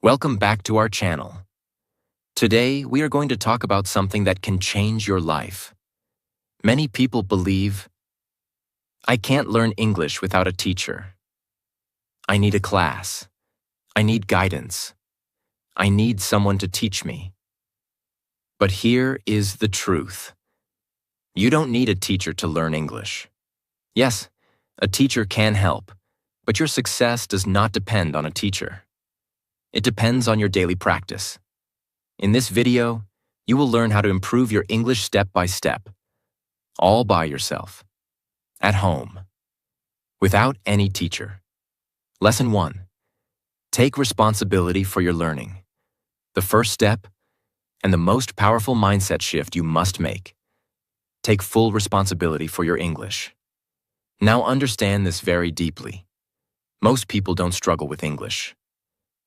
Welcome back to our channel. Today, we are going to talk about something that can change your life. Many people believe, I can't learn English without a teacher. I need a class. I need guidance. I need someone to teach me. But here is the truth. You don't need a teacher to learn English. Yes, a teacher can help, but your success does not depend on a teacher. It depends on your daily practice. In this video, you will learn how to improve your English step by step, all by yourself, at home, without any teacher. Lesson 1. Take responsibility for your learning. The first step, and the most powerful mindset shift you must make. Take full responsibility for your English. Now understand this very deeply. Most people don't struggle with English.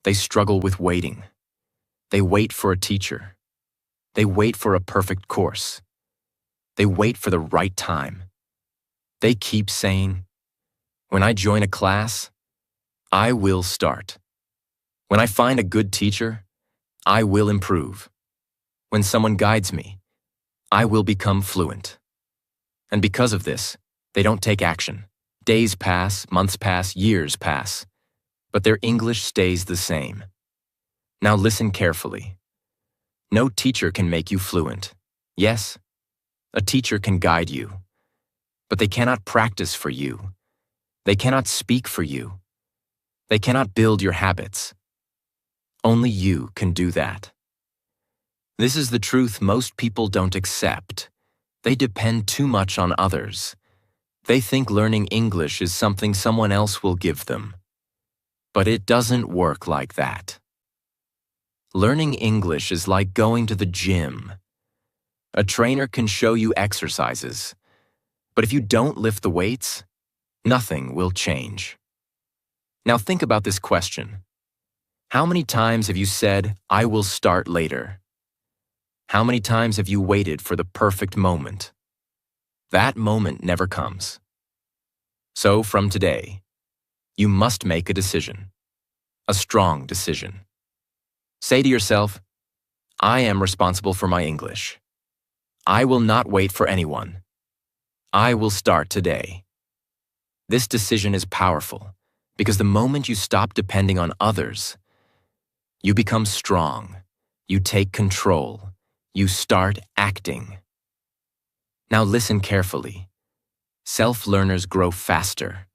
They struggle with waiting. They wait for a teacher. They wait for a perfect course. They wait for the right time. They keep saying, when I join a class, I will start. When I find a good teacher, I will improve. When someone guides me, I will become fluent. And because of this, they don't take action. Days pass, months pass, years pass, but their English stays the same. Now listen carefully. No teacher can make you fluent. Yes, a teacher can guide you, but they cannot practice for you. They cannot speak for you. They cannot build your habits. Only you can do that. This is the truth most people don't accept. They depend too much on others. They think learning English is something someone else will give them. But it doesn't work like that. Learning English is like going to the gym. A trainer can show you exercises, but if you don't lift the weights, nothing will change. Now think about this question. How many times have you said, I will start later? How many times have you waited for the perfect moment? That moment never comes. So from today, you must make a decision, a strong decision. Say to yourself, I am responsible for my English. I will not wait for anyone. I will start today. This decision is powerful because the moment you stop depending on others, you become strong, you take control, you start acting. Now listen carefully. Self-learners grow faster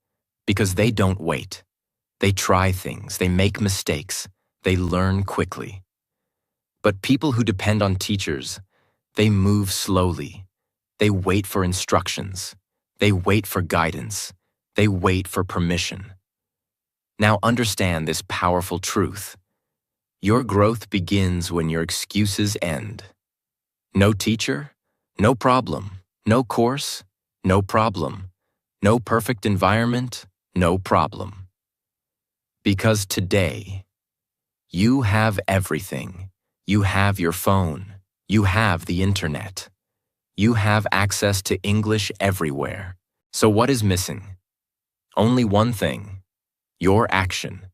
because they don't wait. They try things, they make mistakes, they learn quickly. But people who depend on teachers, they move slowly. They wait for instructions. They wait for guidance. They wait for permission. Now understand this powerful truth. Your growth begins when your excuses end. No teacher? No problem. No course? No problem. No perfect environment? No problem. Because today, you have everything. You have your phone. You have the internet. You have access to English everywhere. So what is missing? Only one thing: your action.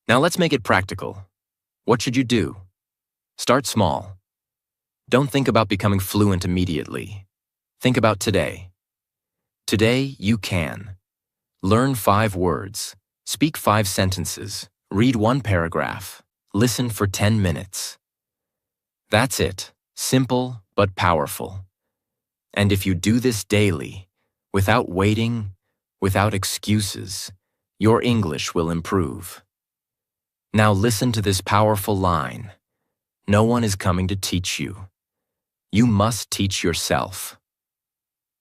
Now let's make it practical. What should you do? Start small. Don't think about becoming fluent immediately. Think about today. Today, you can. Learn 5 words. Speak 5 sentences. Read 1 paragraph. Listen for 10 minutes. That's it. Simple but powerful. And if you do this daily, without waiting, without excuses, your English will improve. Now listen to this powerful line. No one is coming to teach you. You must teach yourself.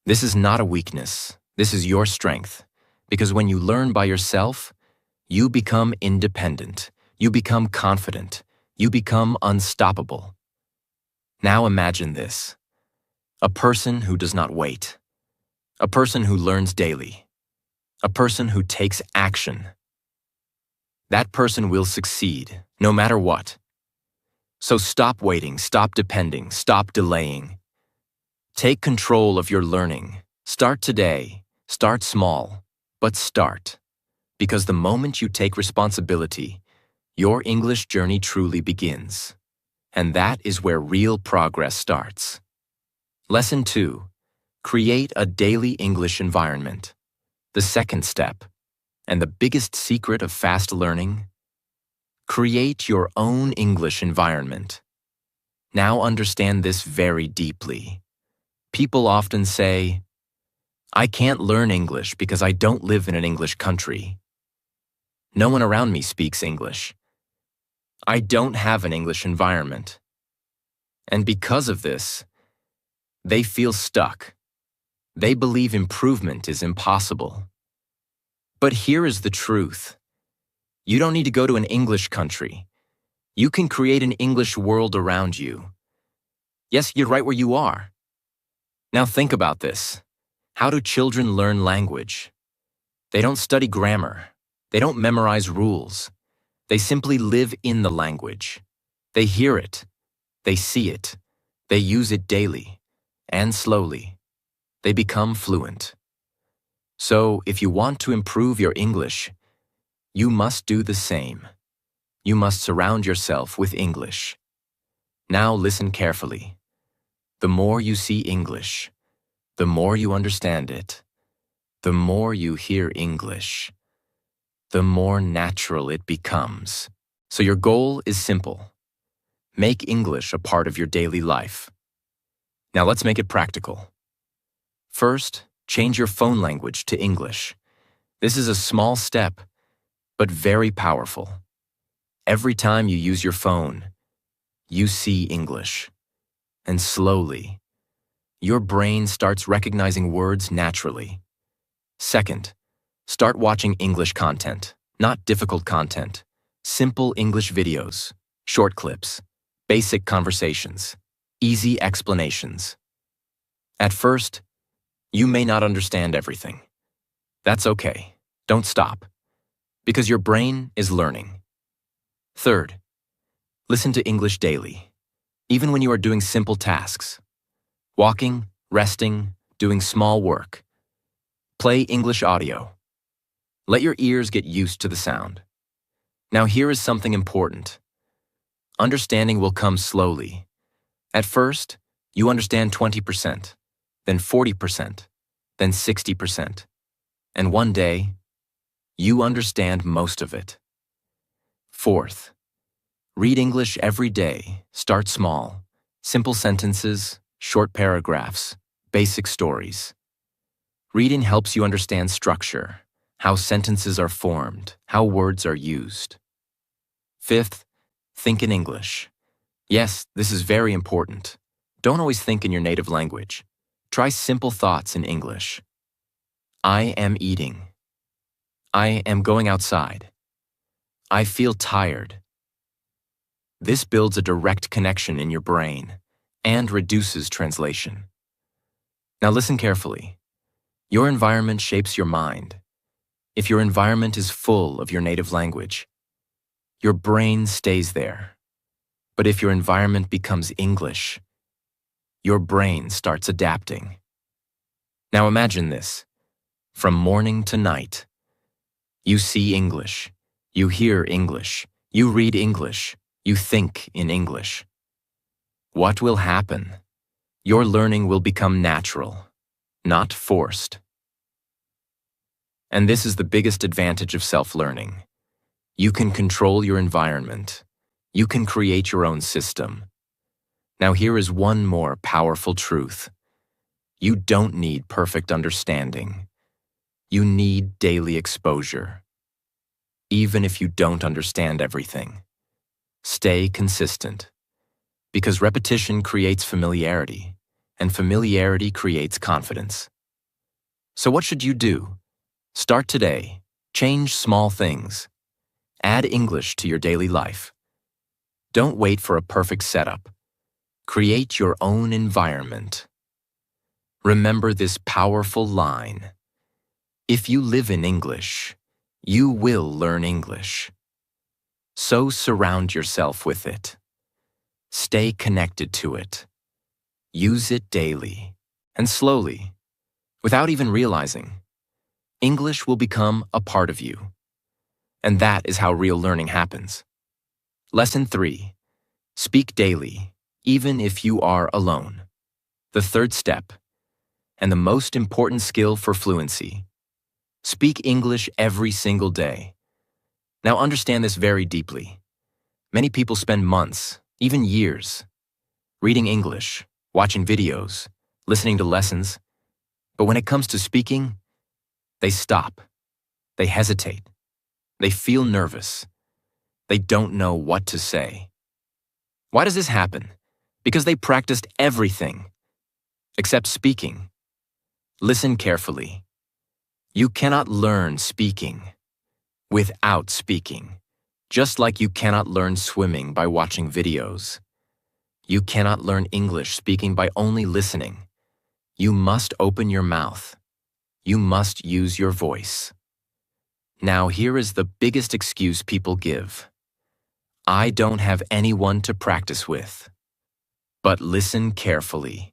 This is not a weakness. This is your strength. Because when you learn by yourself, you become independent. You become confident. You become unstoppable. Now imagine this. A person who does not wait. A person who learns daily. A person who takes action. That person will succeed, no matter what. So stop waiting, stop depending, stop delaying. Take control of your learning. Start today. Start small, but start. Because the moment you take responsibility, your English journey truly begins. And that is where real progress starts. Lesson 2. Create a daily English environment. The second step, and the biggest secret of fast learning: create your own English environment. Now understand this very deeply. People often say, "I can't learn English because I don't live in an English country. No one around me speaks English. I don't have an English environment." And because of this, they feel stuck. They believe improvement is impossible. But here is the truth. You don't need to go to an English country. You can create an English world around you. Yes, you're right where you are. Now think about this. How do children learn language? They don't study grammar. They don't memorize rules. They simply live in the language. They hear it. They see it. They use it daily. And slowly, they become fluent. So, if you want to improve your English, you must do the same. You must surround yourself with English. Now listen carefully. The more you see English, the more you understand it, the more you hear English, the more natural it becomes. So your goal is simple. Make English a part of your daily life. Now let's make it practical. First, change your phone language to English. This is a small step, but very powerful. Every time you use your phone, you see English. And slowly, your brain starts recognizing words naturally. Second, start watching English content, not difficult content. Simple English videos, short clips, basic conversations, easy explanations. At first, you may not understand everything. That's okay. Don't stop, because your brain is learning. Third, listen to English daily, even when you are doing simple tasks. Walking, resting, doing small work. Play English audio. Let your ears get used to the sound. Now here is something important. Understanding will come slowly. At first, you understand 20%, then 40%, then 60%. And one day, you understand most of it. Fourth, read English every day. Start small. Simple sentences, short paragraphs, basic stories. Reading helps you understand structure, how sentences are formed, how words are used. Fifth, think in English. Yes, this is very important. Don't always think in your native language. Try simple thoughts in English. I am eating. I am going outside. I feel tired. This builds a direct connection in your brain and reduces translation. Now listen carefully. Your environment shapes your mind. If your environment is full of your native language, your brain stays there. But if your environment becomes English, your brain starts adapting. Now imagine this. From morning to night, you see English, you hear English, you read English, you think in English. What will happen? Your learning will become natural, not forced. And this is the biggest advantage of self-learning. You can control your environment. You can create your own system. Now here is one more powerful truth. You don't need perfect understanding. You need daily exposure. Even if you don't understand everything, stay consistent. Because repetition creates familiarity, and familiarity creates confidence. So what should you do? Start today. Change small things. Add English to your daily life. Don't wait for a perfect setup. Create your own environment. Remember this powerful line. If you live in English, you will learn English. So surround yourself with it. Stay connected to it. Use it daily and slowly, without even realizing. English will become a part of you. And that is how real learning happens. Lesson 3. Speak daily, even if you are alone. The third step, and the most important skill for fluency. Speak English every single day. Now understand this very deeply. Many people spend months, even years, reading English, watching videos, listening to lessons, but when it comes to speaking, they stop. They hesitate. They feel nervous. They don't know what to say. Why does this happen? Because they practiced everything except speaking. Listen carefully. You cannot learn speaking without speaking, just like you cannot learn swimming by watching videos. You cannot learn English speaking by only listening. You must open your mouth. You must use your voice. Now here is the biggest excuse people give. I don't have anyone to practice with. But listen carefully.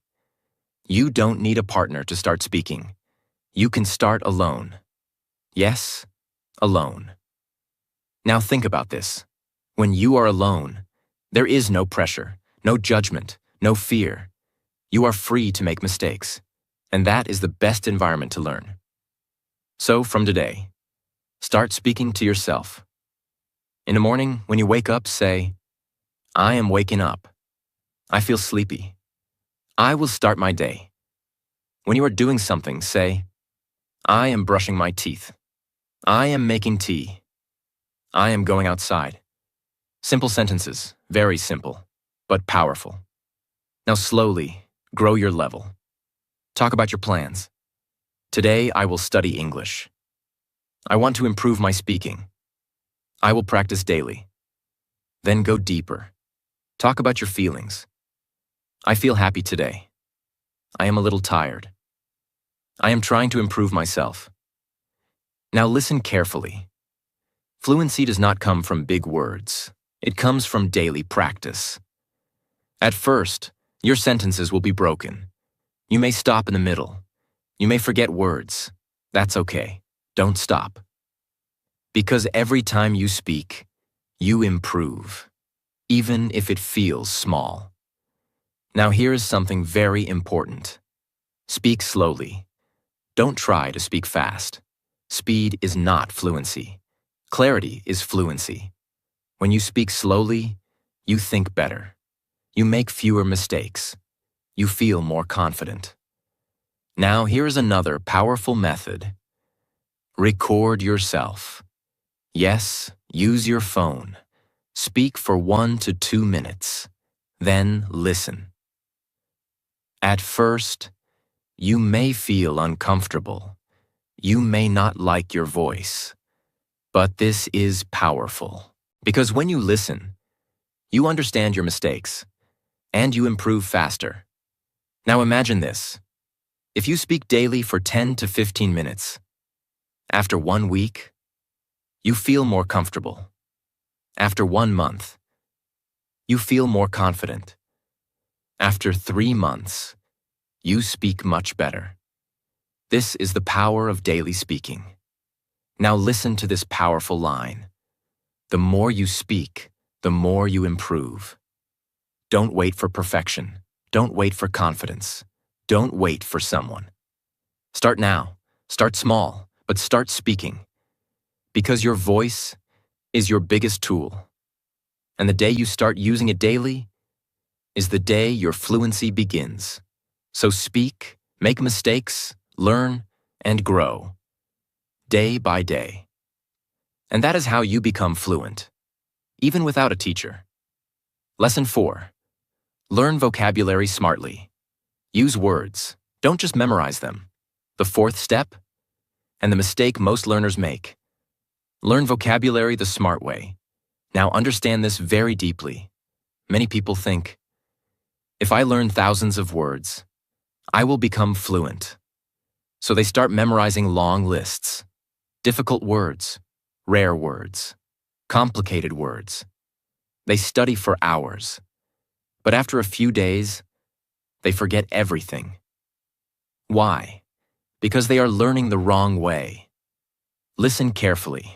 You don't need a partner to start speaking. You can start alone. Yes, alone. Now think about this. When you are alone, there is no pressure, no judgment, no fear. You are free to make mistakes, and that is the best environment to learn. So from today, start speaking to yourself. In the morning, when you wake up, say, I am waking up. I feel sleepy. I will start my day. When you are doing something, say, I am brushing my teeth. I am making tea. I am going outside. Simple sentences, very simple, but powerful. Now slowly, grow your level. Talk about your plans. Today, I will study English. I want to improve my speaking. I will practice daily. Then go deeper. Talk about your feelings. I feel happy today. I am a little tired. I am trying to improve myself. Now listen carefully. Fluency does not come from big words. It comes from daily practice. At first, your sentences will be broken. You may stop in the middle. You may forget words. That's okay. Don't stop. Because every time you speak, you improve, even if it feels small. Now here is something very important. Speak slowly. Don't try to speak fast. Speed is not fluency. Clarity is fluency. When you speak slowly, you think better. You make fewer mistakes. You feel more confident. Now here is another powerful method. Record yourself. Yes, use your phone. Speak for 1 to 2 minutes. Then listen. At first, you may feel uncomfortable. You may not like your voice. But this is powerful. Because when you listen, you understand your mistakes, and you improve faster. Now imagine this. If you speak daily for 10 to 15 minutes, after 1 week, you feel more comfortable. After 1 month, you feel more confident. After 3 months, you speak much better. This is the power of daily speaking. Now listen to this powerful line. The more you speak, the more you improve. Don't wait for perfection. Don't wait for confidence. Don't wait for someone. Start now. Start small, but start speaking. Because your voice is your biggest tool. And the day you start using it daily is the day your fluency begins. So speak, make mistakes, learn, and grow. Day by day. And that is how you become fluent, even without a teacher. Lesson 4. Learn vocabulary smartly. Use words. Don't just memorize them. The fourth step, and the mistake most learners make. Learn vocabulary the smart way. Now understand this very deeply. Many people think, if I learn thousands of words, I will become fluent. So they start memorizing long lists, difficult words, rare words, complicated words. They study for hours, but after a few days, they forget everything. Why? Because they are learning the wrong way. Listen carefully.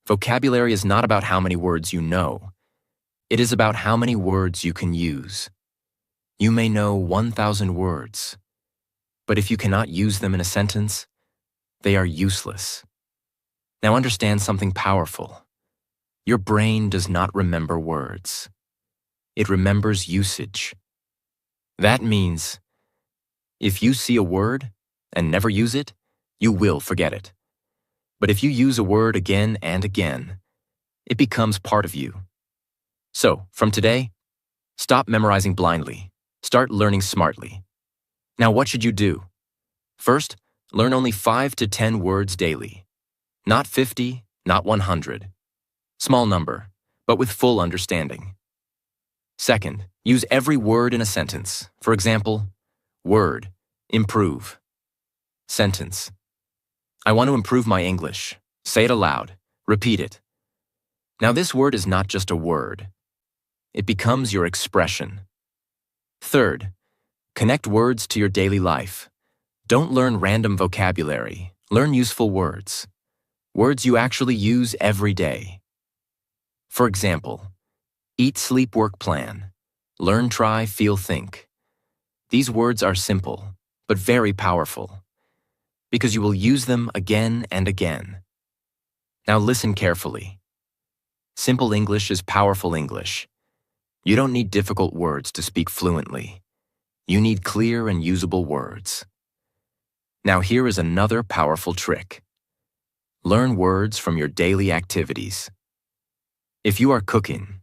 Vocabulary is not about how many words you know. It is about how many words you can use. You may know 1,000 words, but if you cannot use them in a sentence, they are useless. Now understand something powerful. Your brain does not remember words. It remembers usage. That means if you see a word and never use it, you will forget it. But if you use a word again and again, it becomes part of you. So, from today, stop memorizing blindly. Start learning smartly. Now, what should you do? First, learn only 5 to 10 words daily. Not 50, not 100. Small number, but with full understanding. Second, use every word in a sentence. For example, word, improve. Sentence. I want to improve my English. Say it aloud. Repeat it. Now, this word is not just a word. It becomes your expression. Third, connect words to your daily life. Don't learn random vocabulary. Learn useful words. Words you actually use every day. For example, eat, sleep, work, plan. Learn, try, feel, think. These words are simple, but very powerful, because you will use them again and again. Now listen carefully. Simple English is powerful English. You don't need difficult words to speak fluently. You need clear and usable words. Now here is another powerful trick. Learn words from your daily activities. If you are cooking,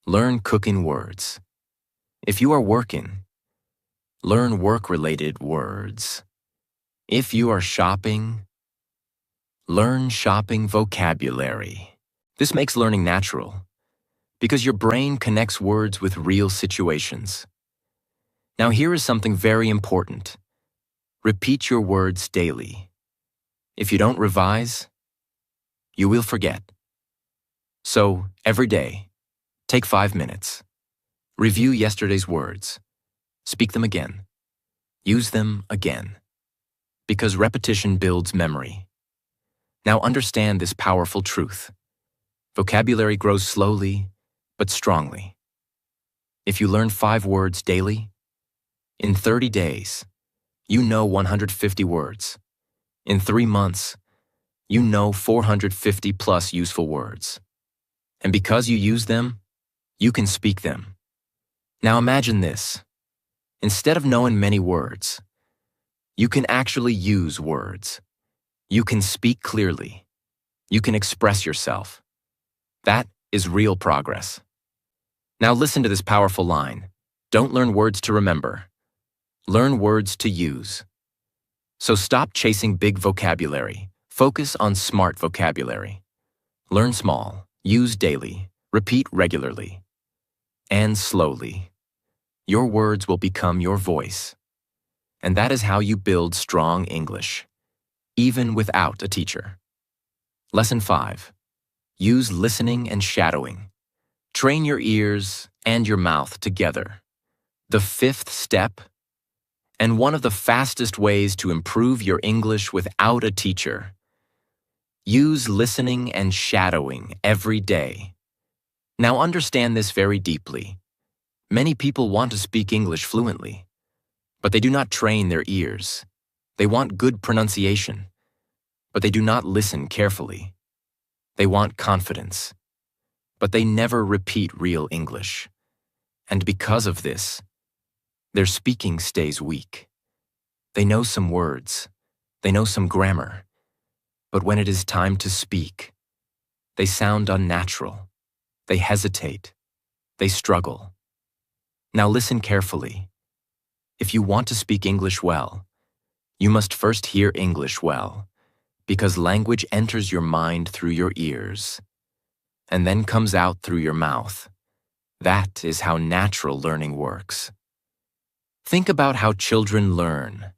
learn cooking words. If you are working, learn work-related words. If you are shopping, learn shopping vocabulary. This makes learning natural, because your brain connects words with real situations. Now here is something very important. Repeat your words daily. If you don't revise, you will forget. So, every day, take 5 minutes. Review yesterday's words. Speak them again. Use them again. Because repetition builds memory. Now understand this powerful truth. Vocabulary grows slowly, but strongly. If you learn 5 words daily, in 30 days, you know 150 words. In 3 months, you know 450 plus useful words. And because you use them, you can speak them. Now imagine this. Instead of knowing many words, you can actually use words. You can speak clearly. You can express yourself. That is real progress. Now listen to this powerful line. Don't learn words to remember. Learn words to use. So stop chasing big vocabulary. Focus on smart vocabulary. Learn small, use daily, repeat regularly, and slowly. Your words will become your voice. And that is how you build strong English, even without a teacher. Lesson 5. Use listening and shadowing. Train your ears and your mouth together. The 5th step, and one of the fastest ways to improve your English without a teacher. Use listening and shadowing every day. Now understand this very deeply. Many people want to speak English fluently, but they do not train their ears. They want good pronunciation, but they do not listen carefully. They want confidence, but they never repeat real English. And because of this, their speaking stays weak. They know some words, they know some grammar, but when it is time to speak, they sound unnatural. They hesitate. They struggle. Now listen carefully. If you want to speak English well, you must first hear English well, because language enters your mind through your ears, and then comes out through your mouth. That is how natural learning works. Think about how children learn.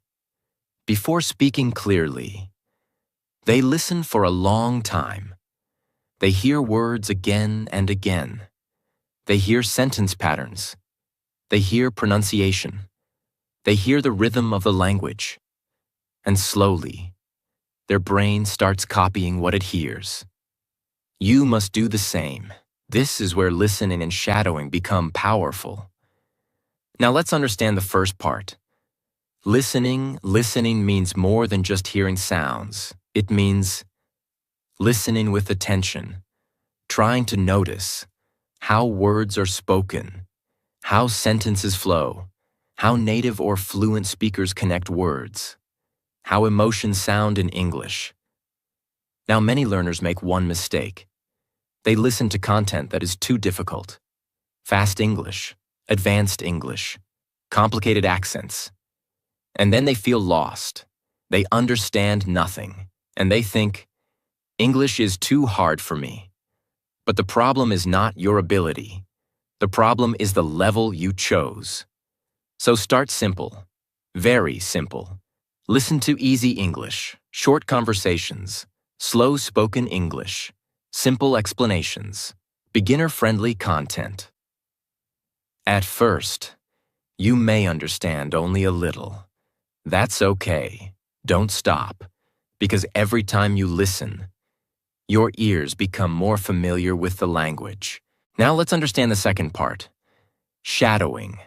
Before speaking clearly, they listen for a long time. They hear words again and again. They hear sentence patterns. They hear pronunciation. They hear the rhythm of the language. And slowly, their brain starts copying what it hears. You must do the same. This is where listening and shadowing become powerful. Now let's understand the first part. Listening means more than just hearing sounds. It means listening with attention, trying to notice how words are spoken, how sentences flow, how native or fluent speakers connect words, how emotions sound in English. Now, many learners make one mistake. They listen to content that is too difficult. Fast English, advanced English, complicated accents. And then they feel lost. They understand nothing, and they think, English is too hard for me. But the problem is not your ability. The problem is the level you chose. So start simple, very simple. Listen to easy English, short conversations, slow spoken English, simple explanations, beginner-friendly content. At first, you may understand only a little. That's okay. Don't stop, because every time you listen, your ears become more familiar with the language. Now let's understand the second part. Shadowing.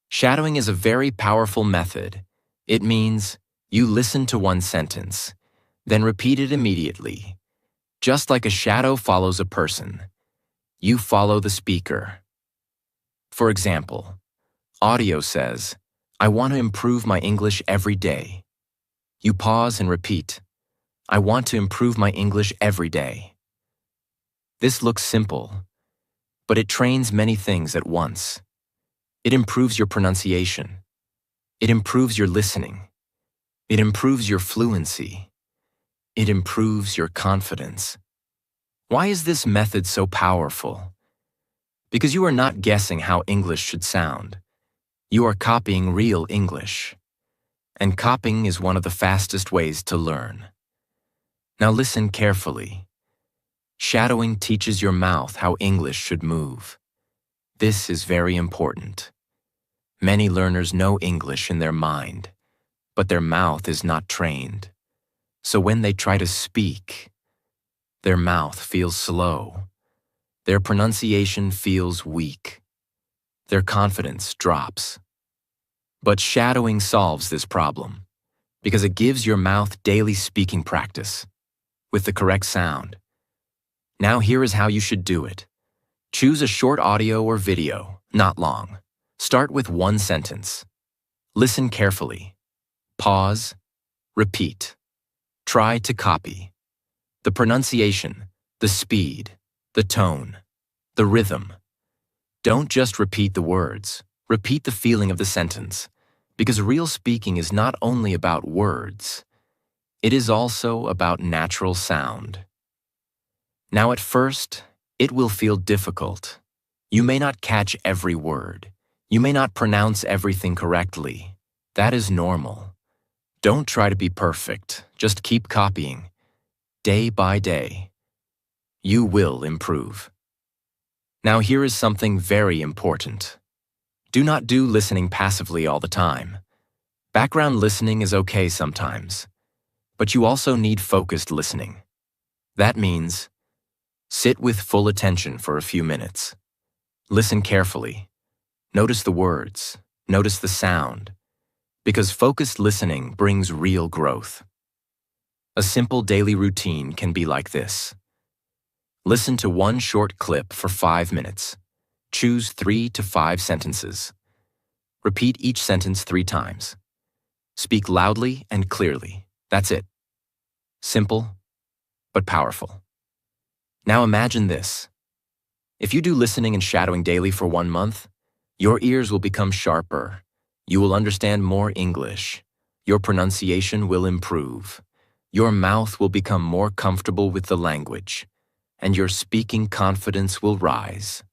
Shadowing is a very powerful method. It means you listen to one sentence, then repeat it immediately. Just like a shadow follows a person, you follow the speaker. For example, audio says, I want to improve my English every day. You pause and repeat, I want to improve my English every day. This looks simple, but it trains many things at once. It improves your pronunciation. It improves your listening. It improves your fluency. It improves your confidence. Why is this method so powerful? Because you are not guessing how English should sound. You are copying real English. And copying is one of the fastest ways to learn. Now listen carefully. Shadowing teaches your mouth how English should move. This is very important. Many learners know English in their mind, but their mouth is not trained. So when they try to speak, their mouth feels slow. Their pronunciation feels weak. Their confidence drops. But shadowing solves this problem because it gives your mouth daily speaking practice with the correct sound. Now here is how you should do it. Choose a short audio or video, not long. Start with one sentence. Listen carefully. Pause. Repeat. Try to copy. The pronunciation, the speed, the tone, the rhythm. Don't just repeat the words. Repeat the feeling of the sentence, because real speaking is not only about words. It is also about natural sound. Now at first, it will feel difficult. You may not catch every word. You may not pronounce everything correctly. That is normal. Don't try to be perfect. Just keep copying. Day by day. You will improve. Now here is something very important. Do not do listening passively all the time. Background listening is okay sometimes, but you also need focused listening. That means sit with full attention for a few minutes. Listen carefully. Notice the words. Notice the sound. Because focused listening brings real growth. A simple daily routine can be like this. Listen to one short clip for 5 minutes. Choose 3 to 5 sentences. Repeat each sentence 3 times. Speak loudly and clearly. That's it. Simple, but powerful. Now imagine this. If you do listening and shadowing daily for 1 month, your ears will become sharper. You will understand more English. Your pronunciation will improve. Your mouth will become more comfortable with the language, and your speaking confidence will rise.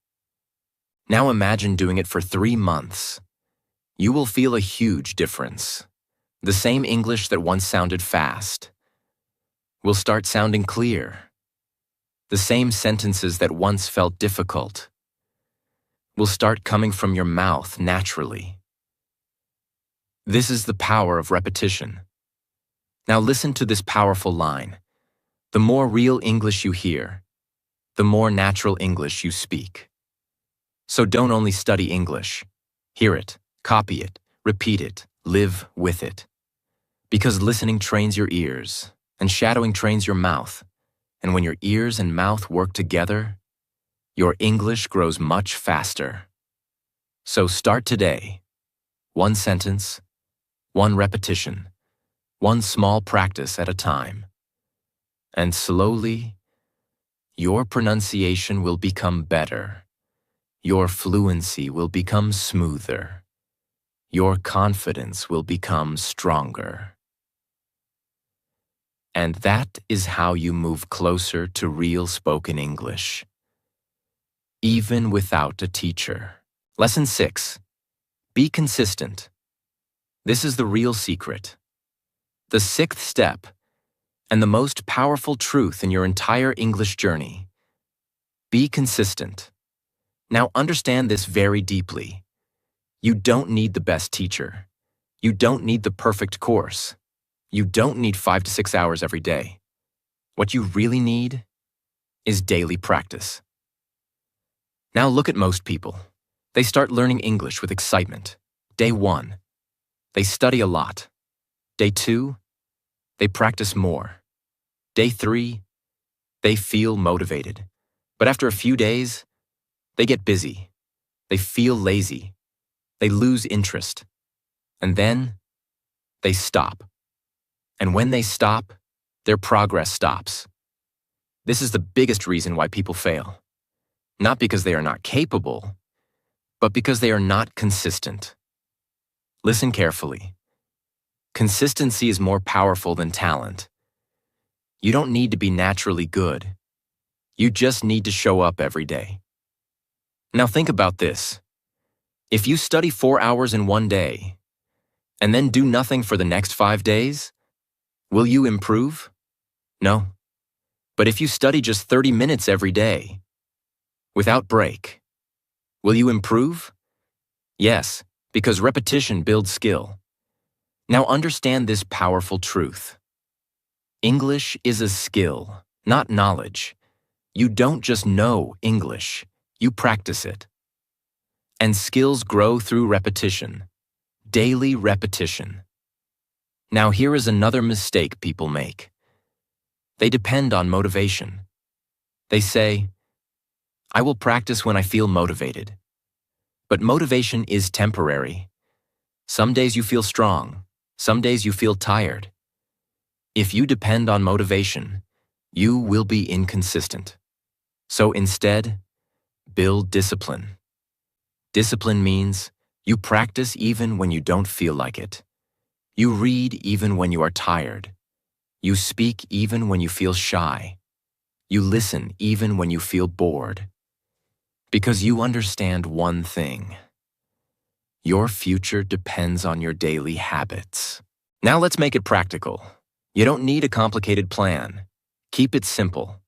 Now imagine doing it for 3 months. You will feel a huge difference. The same English that once sounded fast will start sounding clear. The same sentences that once felt difficult will start coming from your mouth naturally. This is the power of repetition. Now listen to this powerful line. The more real English you hear, the more natural English you speak. So don't only study English. Hear it, copy it, repeat it, live with it. Because listening trains your ears, and shadowing trains your mouth. And when your ears and mouth work together, your English grows much faster. So start today. One sentence, one repetition, one small practice at a time. And slowly, your pronunciation will become better. Your fluency will become smoother. Your confidence will become stronger. And that is how you move closer to real spoken English, even without a teacher. Lesson 6. Be consistent. This is the real secret. The 6th step, and the most powerful truth in your entire English journey. Be consistent. Now understand this very deeply. You don't need the best teacher. You don't need the perfect course. You don't need 5 to 6 hours every day. What you really need is daily practice. Now look at most people. They start learning English with excitement. Day 1, they study a lot. Day 2, they practice more. Day 3, they feel motivated. But after a few days, they get busy. They feel lazy. They lose interest. And then they stop. And when they stop, their progress stops. This is the biggest reason why people fail. Not because they are not capable, but because they are not consistent. Listen carefully. Consistency is more powerful than talent. You don't need to be naturally good. You just need to show up every day. Now think about this. If you study 4 hours in one day, and then do nothing for the next 5 days, will you improve? No. But if you study just 30 minutes every day, without break, will you improve? Yes, because repetition builds skill. Now understand this powerful truth. English is a skill, not knowledge. You don't just know English, you practice it. And skills grow through repetition, daily repetition. Now here is another mistake people make. They depend on motivation. They say, I will practice when I feel motivated. But motivation is temporary. Some days you feel strong, some days you feel tired. If you depend on motivation, you will be inconsistent. So instead, build discipline. Discipline means you practice even when you don't feel like it. You read even when you are tired. You speak even when you feel shy. You listen even when you feel bored. Because you understand one thing. Your future depends on your daily habits. Now let's make it practical. You don't need a complicated plan. Keep it simple.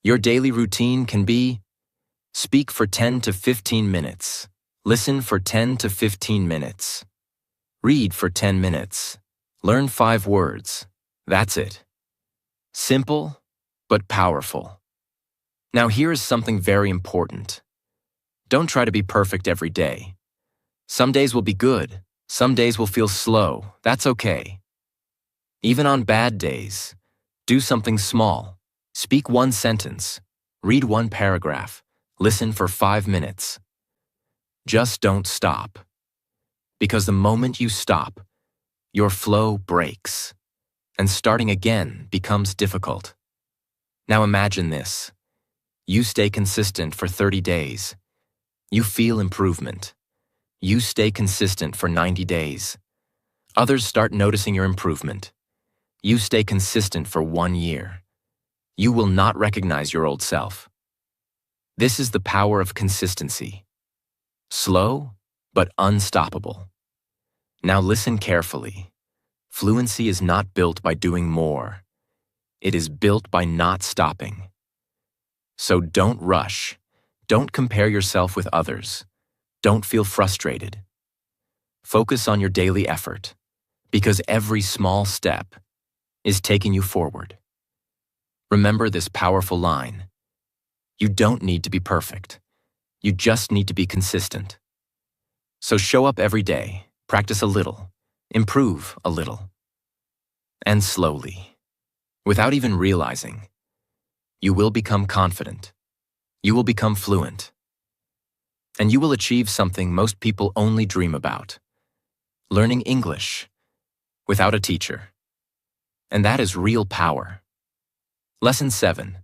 Your daily routine can be: speak for 10 to 15 minutes. Listen for 10 to 15 minutes. Read for 10 minutes. Learn 5 words. That's it. Simple, but powerful. Now here is something very important. Don't try to be perfect every day. Some days will be good. Some days will feel slow. That's okay. Even on bad days, do something small. Speak 1 sentence. Read 1 paragraph. Listen for 5 minutes. Just don't stop. Because the moment you stop, your flow breaks, and starting again becomes difficult. Now imagine this. You stay consistent for 30 days. You feel improvement. You stay consistent for 90 days. Others start noticing your improvement. You stay consistent for 1 year. You will not recognize your old self. This is the power of consistency. Slow, but unstoppable. Now listen carefully. Fluency is not built by doing more. It is built by not stopping. So don't rush. Don't compare yourself with others. Don't feel frustrated. Focus on your daily effort, because every small step is taking you forward. Remember this powerful line. You don't need to be perfect. You just need to be consistent. So show up every day, practice a little, improve a little. And slowly, without even realizing, you will become confident. You will become fluent. And you will achieve something most people only dream about: learning English without a teacher. And that is real power. Lesson 7.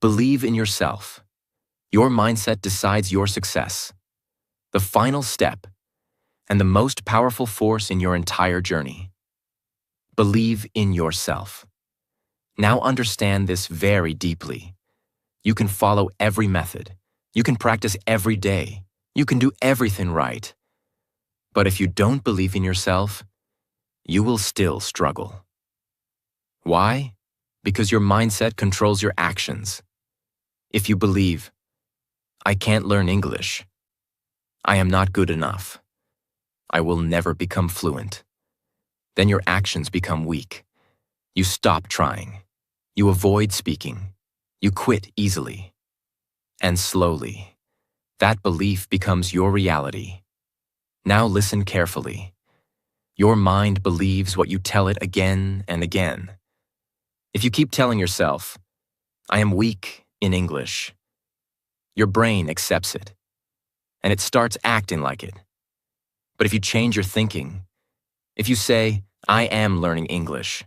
Believe in yourself. Your mindset decides your success. The final step, and the most powerful force in your entire journey. Believe in yourself. Now understand this very deeply. You can follow every method. You can practice every day. You can do everything right. But if you don't believe in yourself, you will still struggle. Why? Because your mindset controls your actions. If you believe, I can't learn English, I am not good enough, I will never become fluent, then your actions become weak. You stop trying. You avoid speaking. You quit easily. And slowly, that belief becomes your reality. Now listen carefully. Your mind believes what you tell it again and again. If you keep telling yourself, I am weak in English, your brain accepts it, and it starts acting like it. But if you change your thinking, if you say, I am learning English,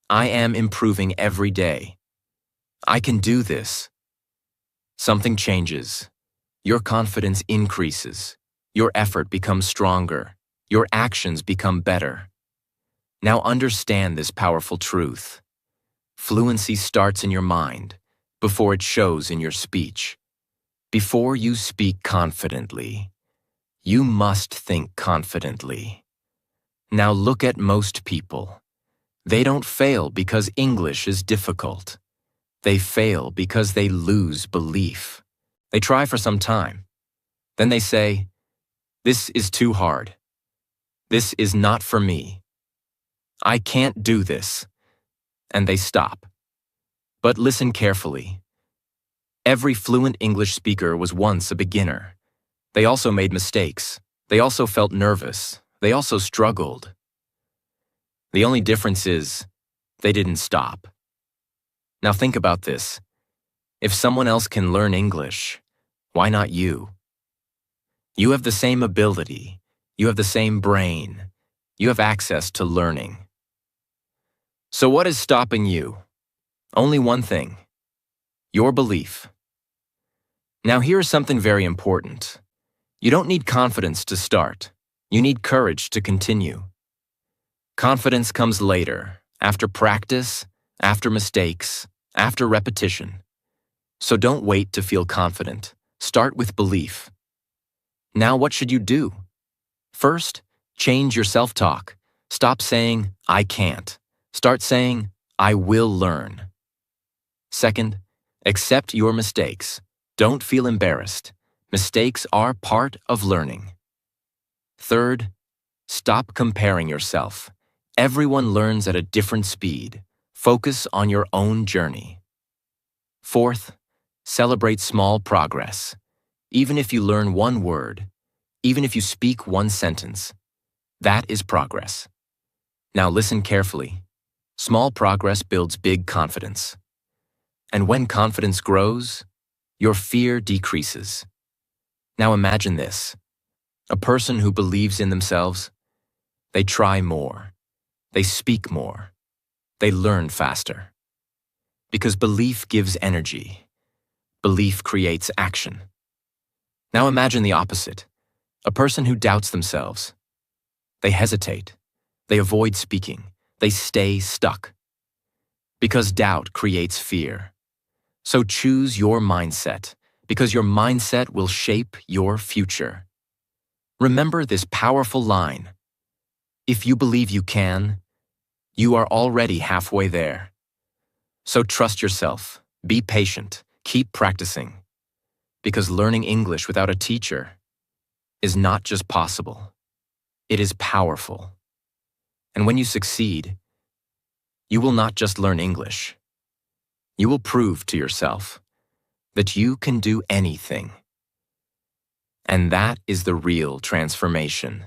I am improving every day, I can do this, something changes. Your confidence increases. Your effort becomes stronger. Your actions become better. Now understand this powerful truth. Fluency starts in your mind before it shows in your speech. Before you speak confidently, you must think confidently. Now look at most people. They don't fail because English is difficult. They fail because they lose belief. They try for some time. Then they say, this is too hard. This is not for me. I can't do this. And they stop. But listen carefully. Every fluent English speaker was once a beginner. They also made mistakes. They also felt nervous. They also struggled. The only difference is, they didn't stop. Now think about this. If someone else can learn English, why not you? You have the same ability. You have the same brain. You have access to learning. So what is stopping you? Only one thing: your belief. Now here is something very important. You don't need confidence to start. You need courage to continue. Confidence comes later, after practice, after mistakes, after repetition. So don't wait to feel confident. Start with belief. Now what should you do? First, change your self-talk. Stop saying, I can't. Start saying, I will learn. Second, accept your mistakes. Don't feel embarrassed. Mistakes are part of learning. Third, stop comparing yourself. Everyone learns at a different speed. Focus on your own journey. Fourth, celebrate small progress. Even if you learn one word, even if you speak one sentence, that is progress. Now listen carefully. Small progress builds big confidence. And when confidence grows, your fear decreases. Now imagine this. A person who believes in themselves, they try more, they speak more, they learn faster. Because belief gives energy. Belief creates action. Now imagine the opposite. A person who doubts themselves. They hesitate. They avoid speaking. They stay stuck. Because doubt creates fear. So choose your mindset, because your mindset will shape your future. Remember this powerful line. If you believe you can, you are already halfway there. So trust yourself, be patient, keep practicing. Because learning English without a teacher is not just possible, it is powerful. And when you succeed, you will not just learn English. You will prove to yourself that you can do anything. And that is the real transformation.